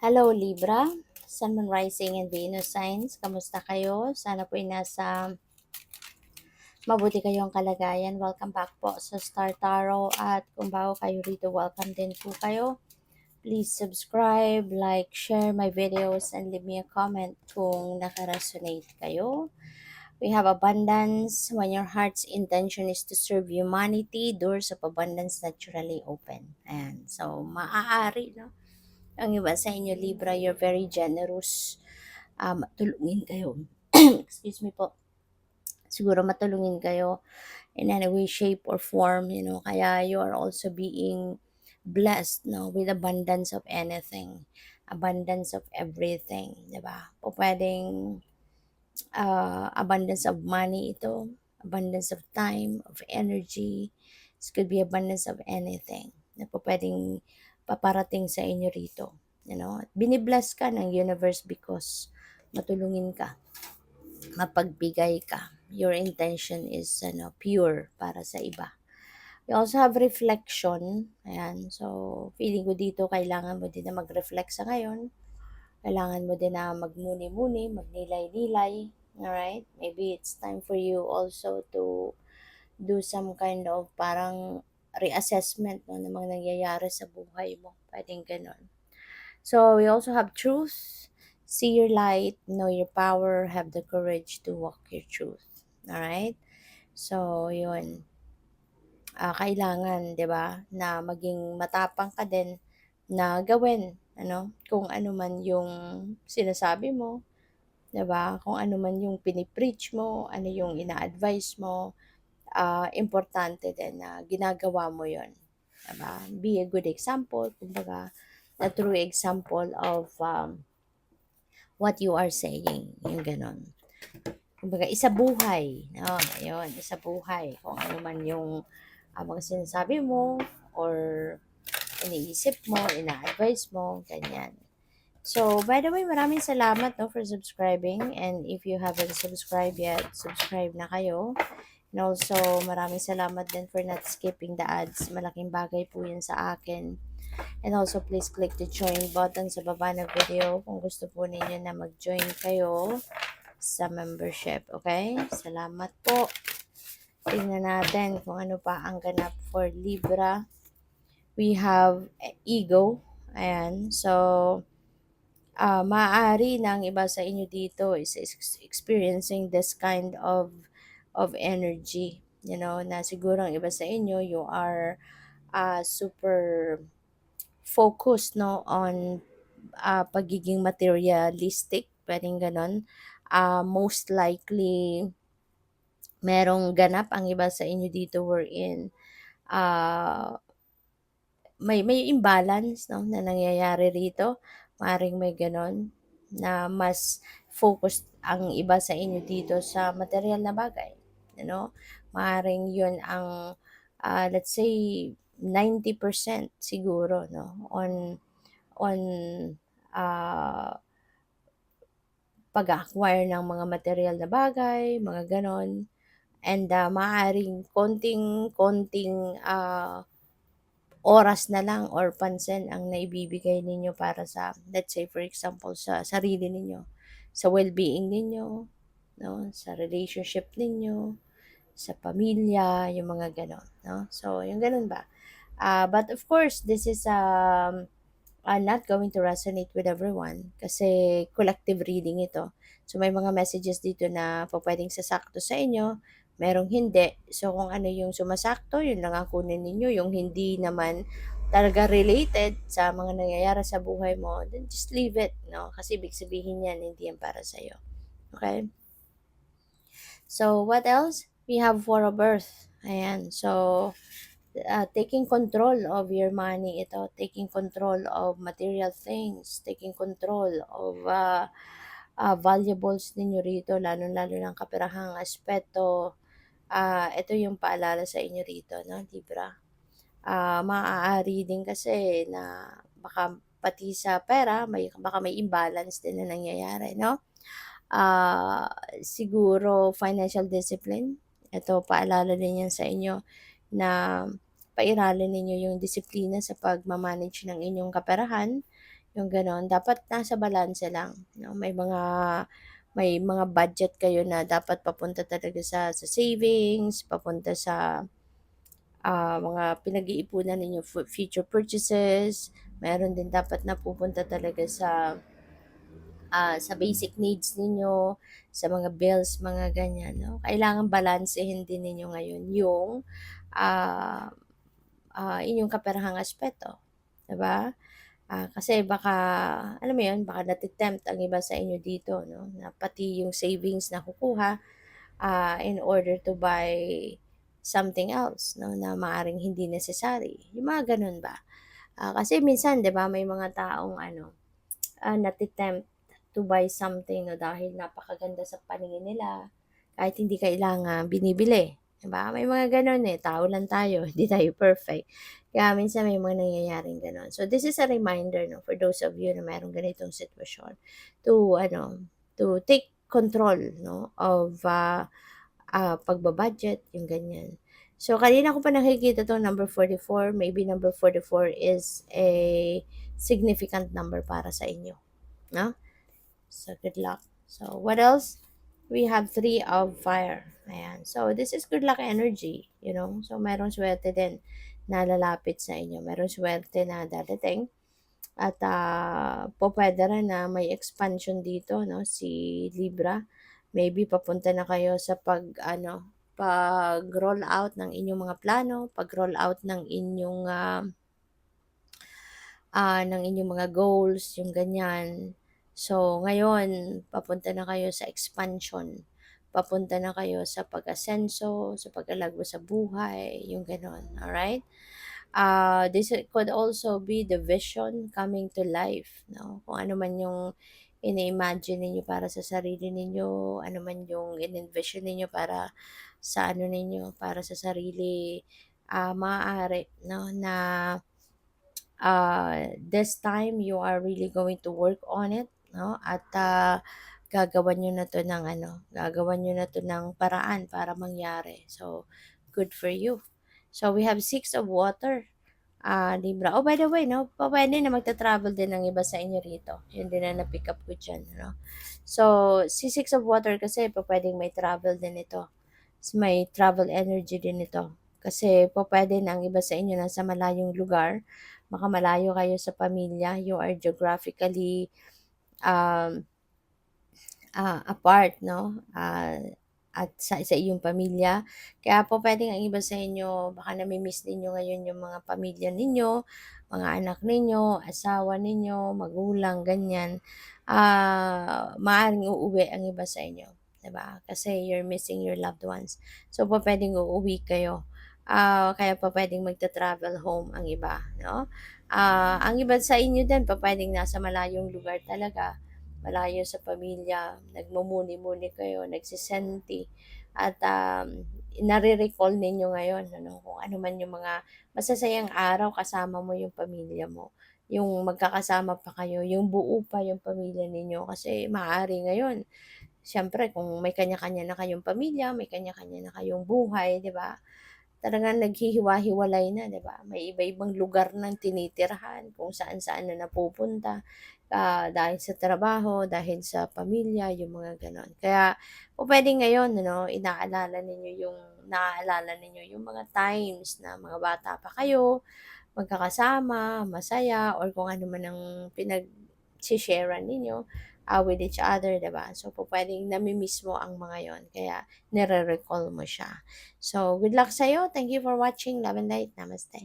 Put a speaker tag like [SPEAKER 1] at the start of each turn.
[SPEAKER 1] Hello Libra, Sun, Moon, Rising, and Venus signs. Kamusta kayo? Sana po ay nasa mabuti kayong kalagayan. Welcome back po sa Star Tarot at kung bago kayo rito, welcome din po kayo. Please subscribe, like, share my videos, and leave me a comment kung nakaresonate kayo. We have abundance. When your heart's intention is to serve humanity, doors of abundance naturally open. Ayan. So, maaari, no? Ang iba sa inyo, Libra, you're very generous. Tulungin kayo. Excuse me po. Siguro matulungin kayo in any way, shape, or form, kaya you are also being blessed, no, with abundance of anything, abundance of everything, di ba? O pwedeng abundance of money ito, abundance of time, of energy. This could be abundance of anything na po pwedeng paparating sa inyo rito. Binibless ka ng universe because matulungin ka, mapagbigay ka. Your intention is pure para sa iba. We also have reflection. Ayan. So, feeling ko dito, kailangan mo din na mag-reflect sa ngayon. Kailangan mo din na magmuni-muni, magnilay-nilay. Alright? Maybe it's time for you also to do some kind of parang reassessment, no, ng mga nangyayari sa buhay mo. Pwedeng ganun. So, we also have truth. See your light, know your power, have the courage to walk your truth. Alright? So, yun. Kailangan, 'di ba, na maging matapang ka din na gawin, kung ano man yung sinasabi mo, 'di ba? Kung ano man yung pini-preach mo, ano yung ina-advise mo, importante din na ginagawa mo 'yon, 'di ba? Be a good example, kumbaga, a true example of what you are saying, yung gano'n. Kumbaga, isabuhay, no? Ayun, isabuhay kung ano man yung mga sinasabi mo or iniisip mo, ina-advise mo, ganyan. So, by the way, maraming salamat, no, for subscribing. And if you haven't subscribed yet, subscribe na kayo. And also, maraming salamat din for not skipping the ads. Malaking bagay po yun sa akin. And also, please click the join button sa baba ng video kung gusto po ninyo na mag-join kayo sa membership. Okay? Salamat po. Tingnan natin kung ano pa ang ganap for Libra. We have ego. Ayan. So, maaari ng iba sa inyo dito is experiencing this kind of energy. Na siguro ang iba sa inyo, you are super focused, no, on pagiging materialistic. Pwedeng ganon. Most likely, merong ganap ang iba sa inyo dito wherein may imbalance, no, na nangyayari rito. Maring may ganon na mas focused ang iba sa inyo dito sa material na bagay. Maring yun ang let's say 90% siguro, no, on pag-acquire ng mga material na bagay, mga ganon. And maaaring konting oras na lang or pansin ang naibibigay ninyo para sa, let's say for example, sa sarili ninyo, sa well-being ninyo, no, sa relationship ninyo, sa pamilya, yung mga ganon, no? So, yung ganon ba? But of course, this is not going to resonate with everyone kasi collective reading ito. So, may mga messages dito na pwedeng sasakto sa inyo, merong hindi. So, kung ano yung sumasakto, yun lang ang kunin ninyo. Yung hindi naman talaga related sa mga nangyayari sa buhay mo, then just leave it, no? Kasi ibig sabihin yan, hindi yan para sa'yo. Okay? So, what else? We have Four of Earth. Ayan. So, taking control of your money ito, taking control of material things, taking control of valuables ninyo rito, lalo-lalo ng kaperahang aspeto. Ito yung paalala sa inyo rito, no, Libra. Maaari din kasi na baka pati sa pera, baka may imbalance din na nangyayari, no? Siguro financial discipline. Ito, paalala din yan sa inyo na pairalin ninyo yung disiplina sa pagmamanage ng inyong kaperahan. yung gano'n. Dapat nasa balanse lang, 'no? May mga budget kayo na dapat papunta talaga sa savings, papunta sa, mga pinag-iipunan ninyo future purchases. Meron din dapat na pupunta talaga sa basic needs ninyo, sa mga bills, mga ganyan, 'no? Kailangan balansehin din ninyo ngayon yung, ah, inyong kaperahang aspeto, 'di ba? Kasi baka, alam mo 'yun, baka nate-tempt ang iba sa inyo dito, 'no, na pati yung savings na kukuha, in order to buy something else, 'no, na maaaring hindi necessary, yung mga gano'n ba. Kasi minsan 'di ba may mga taong ano, nate-tempt to buy something 'no, dahil napakaganda sa paningin nila, kahit hindi kailangan binibili, 'di ba? May mga gano'n, eh, tao lang tayo, hindi tayo perfect. Kaya minsan may mga nangyayaring gano'n. So this is a reminder 'no, for those of you na mayroong ganitong sitwasyon to ano, to take control 'no, of, pagba-budget, yung ganyan. So kanina ko pa nakikita 'tong number 44, maybe number 44 is a significant number para sa inyo, 'no? So, good luck. So, what else? We have three of fire. Ayan. So, this is good luck energy, you know. So, merong swerte din na lalapit sa inyo. Merong swerte na dadating. At pwede rin na may expansion dito, no, si Libra. Maybe papunta na kayo sa pag-roll out ng inyong mga plano, pag-roll out ng inyong mga goals, yung ganyan. So, ngayon, papunta na kayo sa expansion. Papunta na kayo sa pag-asenso, sa pag-alago sa buhay, yung gano'n. Alright? Could also be the vision coming to life. No? Kung ano man yung ini-imagine ninyo para sa sarili ninyo, ano man yung in-envision ninyo para sa ano ninyo, para sa sarili, maaari, no, na this time you are really going to work on it, no? At gagawan niyo na 'to ng ano, gagawan niyo na 'to ng paraan para mangyari. So, good for you. So, we have Six of Water, Libra. Oh, by the way, no, pupuwede na magta-travel din ng iba sa inyo rito. Yun din ang na-pick up ko diyan, no? So, si Six of Water kasi pupuwedeng may travel din ito. May travel energy din ito. Kasi pupuwede na ang iba sa inyo nasa malayong lugar, baka malayo kayo sa pamilya, you are geographically, um, apart 'no, at sa iyong pamilya. Kaya pupuwedeng ang iba sa inyo baka nami-miss ninyo ngayon yung mga pamilya ninyo, mga anak ninyo, asawa ninyo, magulang, ganyan. Maaaring uuwi ang iba sa inyo, 'di ba? Kasi you're missing your loved ones. So pupuwedeng uuwi kayo. Kaya pupuwedeng magta-travel home ang iba 'no. Ang iba sa inyo din pupuwedeng nasa malayong lugar talaga, malayo sa pamilya, nagmumuni-muni kayo, nagsisenti, at nare-recall ninyo ngayon ano, kung ano man yung mga masasayang araw kasama mo yung pamilya mo. Yung magkakasama pa kayo, yung buo pa yung pamilya ninyo. Kasi maaari ngayon, siyempre kung may kanya-kanya na kayong pamilya, may kanya-kanya na kayong buhay, 'di ba? Talagang naghihiwa-hiwalay na, 'di ba? May iba-ibang lugar ng tinitirhan, kung saan-saan na napupunta, dahil sa trabaho, dahil sa pamilya, yung mga gano'n. Kaya pupuwedeng ngayon ano, naaalala ninyo yung mga times na mga bata pa kayo, magkakasama, masaya, or kung ano man ang pinag-shi-share-an ninyo, with each other, 'di ba? So, pupuwedeng nami-miss mo ang mga yon, kaya nire-recall mo siya. So, good luck sa'yo. Thank you for watching. Love and light. Namaste.